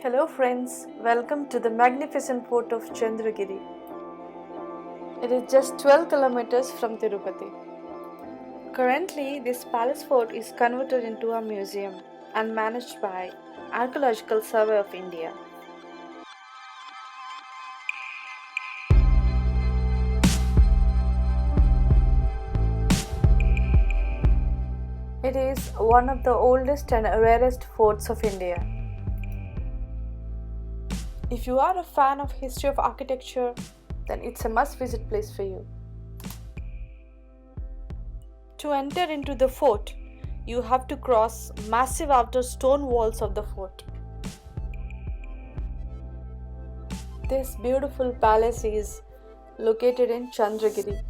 Hello friends, welcome to the magnificent fort of Chandragiri. It is just 12 kilometers from Tirupati. Currently, this palace fort is converted into a museum and managed by Archaeological Survey of India. It is one of the oldest and rarest forts of India. If you are a fan of history of architecture, then it's a must-visit place for you. To enter into the fort, you have to cross massive outer stone walls of the fort. This beautiful palace is located in Chandragiri,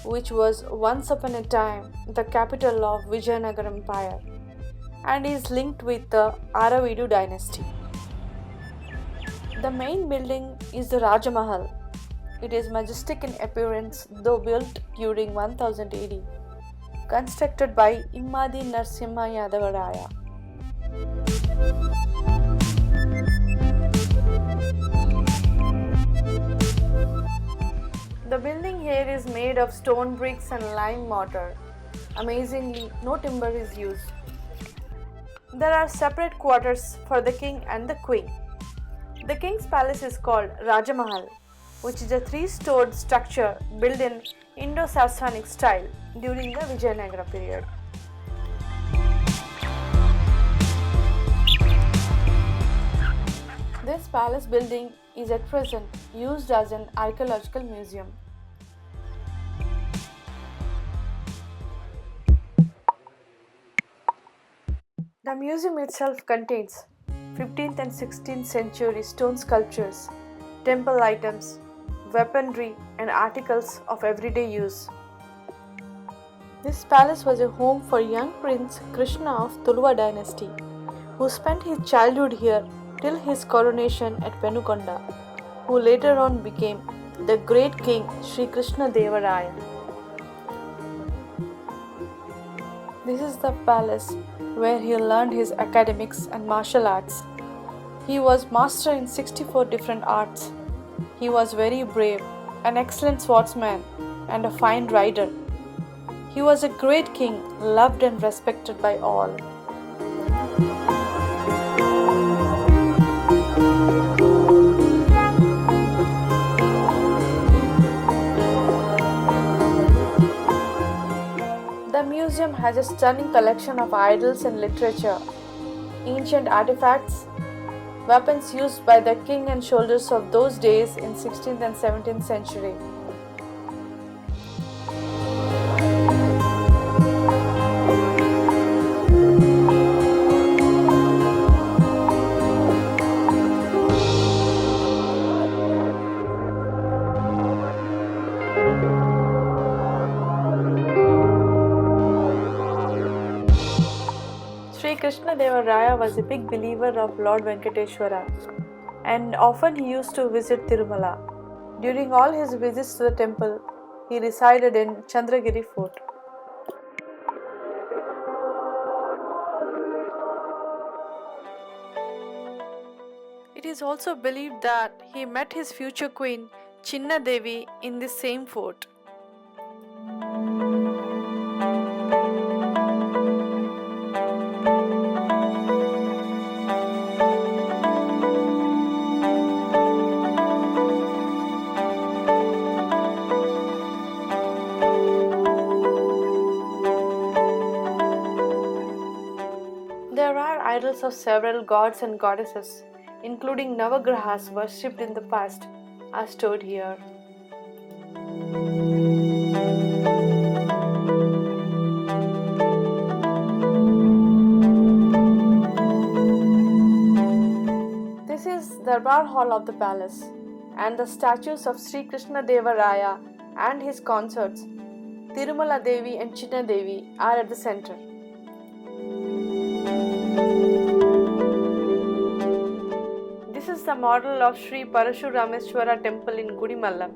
which was once upon a time the capital of Vijayanagar Empire and is linked with the Aravidu dynasty. The main building is the Raja Mahal. It is majestic in appearance, though built during 1000 AD, constructed by Immadi Narasimha Yadavaraya. The building here is made of stone bricks and lime mortar. Amazingly, no timber is used. There are separate quarters for the king and the queen. The king's palace is called Raja Mahal, which is a three-storied structure built in Indo-Sasanic style during the Vijayanagar period. This palace building is at present used as an archaeological museum. The museum itself contains 15th and 16th century stone sculptures, temple items, weaponry, and articles of everyday use. This palace was a home for young Prince Krishna of Tuluva dynasty, who spent his childhood here till his coronation at Penukonda, who later on became the great king Sri Krishna Devaraya. This is the palace where he learned his academics and martial arts. He was master in 64 different arts. He was very brave, an excellent swordsman, and a fine rider. He was a great king, loved and respected by all. The museum has a stunning collection of idols and literature, ancient artifacts, weapons used by the king and soldiers of those days in 16th and 17th century. Sri Krishna Devaraya was a big believer of Lord Venkateshwara and often he used to visit Tirumala. During all his visits to the temple, he resided in Chandragiri Fort. It is also believed that he met his future queen Chinna Devi in this same fort. There are idols of several gods and goddesses, including Navagrahas worshipped in the past, are stored here. This is Darbar Hall of the palace, and the statues of Sri Krishna Devaraya and his consorts, Tirumala Devi and Chinna Devi, are at the center. This is the model of Sri Parashurameswara temple in Gudimallam,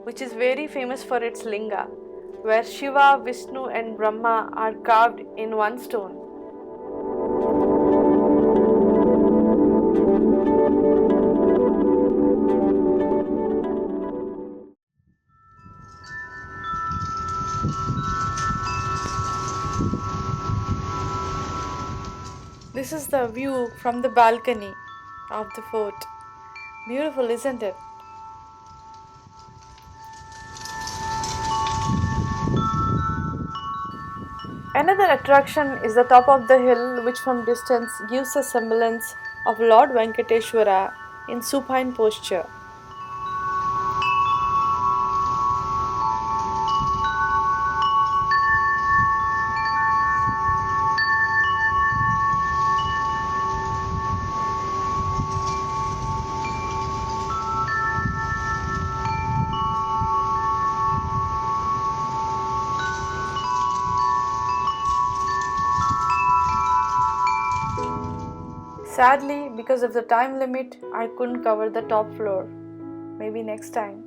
which is very famous for its linga, where Shiva, Vishnu and Brahma are carved in one stone. This is the view from the balcony of the fort. Beautiful, isn't it? Another attraction is the top of the hill, which from distance gives a semblance of Lord Venkateshwara in supine posture. Sadly, because of the time limit, I couldn't cover the top floor. Maybe next time.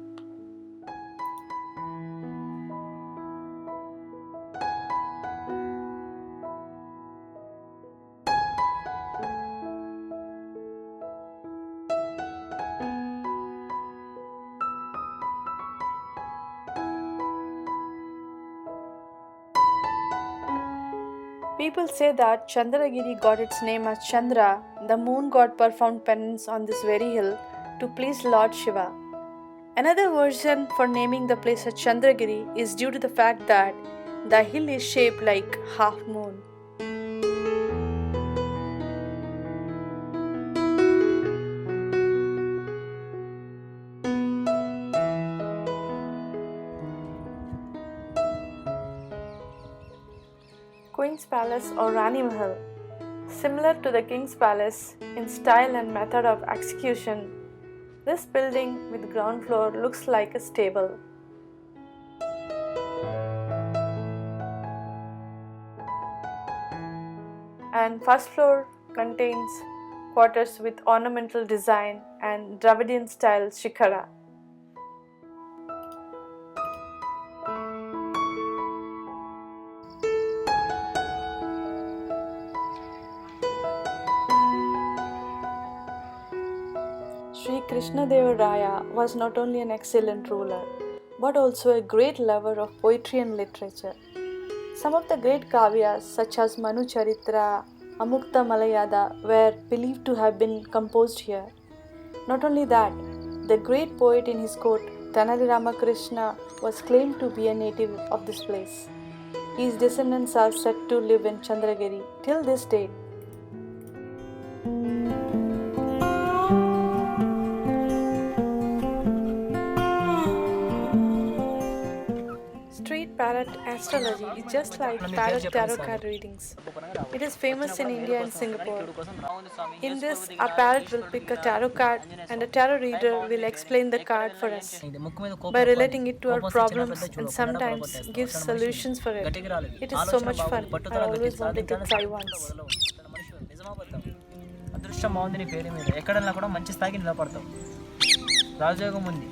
People say that Chandragiri got its name as Chandra, the moon god performed penance on this very hill to please Lord Shiva. Another version for naming the place as Chandragiri is due to the fact that the hill is shaped like half moon. Queen's Palace or Rani Mahal. Similar to the King's Palace in style and method of execution, this building with ground floor looks like a stable. And first floor contains quarters with ornamental design and Dravidian style shikara. Sri Krishnadeva Raya was not only an excellent ruler, but also a great lover of poetry and literature. Some of the great kavyas such as Manu Charitra, Amukta Malayada were believed to have been composed here. Not only that, the great poet in his court, Tanari Ramakrishna, was claimed to be a native of this place. His descendants are said to live in Chandragiri till this date. Street Parrot astrology is just like parrot tarot card readings. It is famous in India and Singapore. In this, a parrot will pick a tarot card and a tarot reader will explain the card for us by relating it to our problems and sometimes gives solutions for it. It is so much fun. I always wanted to try once. అదృష్టం బాగుంది నీ పేరు మీద ఎక్కడన్నా కూడా మంచి స్థాయికి నిలబడతావు రాజయోగం ఉంది.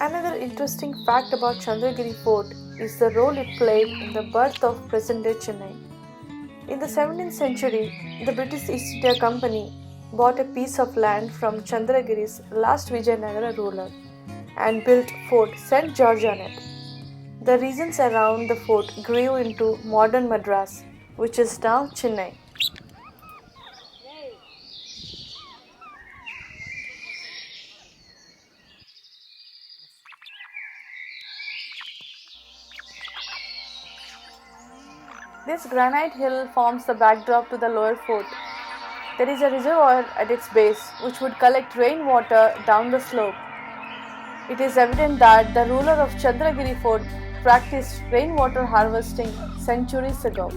Another interesting fact about Chandragiri Fort is the role it played in the birth of present-day Chennai. In the 17th century, the British East India Company bought a piece of land from Chandragiri's last Vijayanagar ruler and built Fort St. George on it. The regions around the fort grew into modern Madras, which is now Chennai. This granite hill forms the backdrop to the lower fort. There is a reservoir at its base which would collect rainwater down the slope. It is evident that the ruler of Chandragiri Fort practiced rainwater harvesting centuries ago.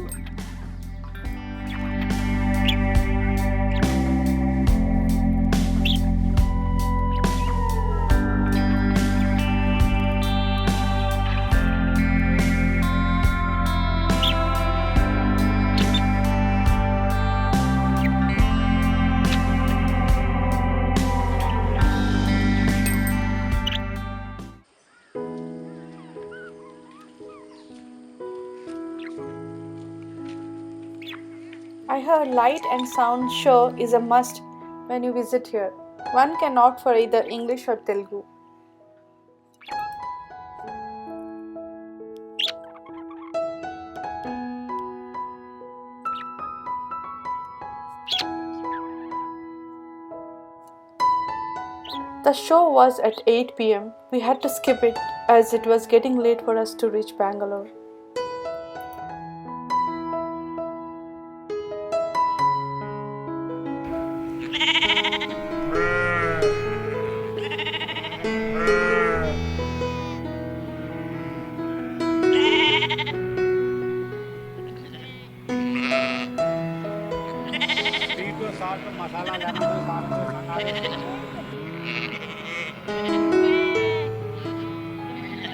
her light and sound show is a must when you visit here. One can opt for either English or Telugu. The show was at 8 pm. We had to skip it as it was getting late for us to reach Bangalore.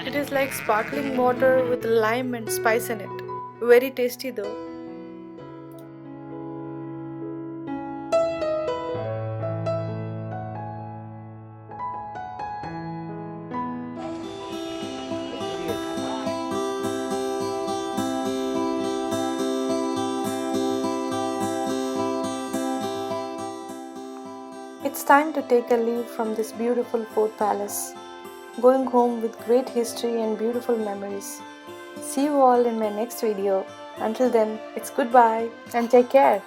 It is like sparkling water with lime and spice in it. Very tasty though. It's time to take a leave from this beautiful fort palace, going home with great history and beautiful memories. See you all in my next video. Until then, it's goodbye and take care.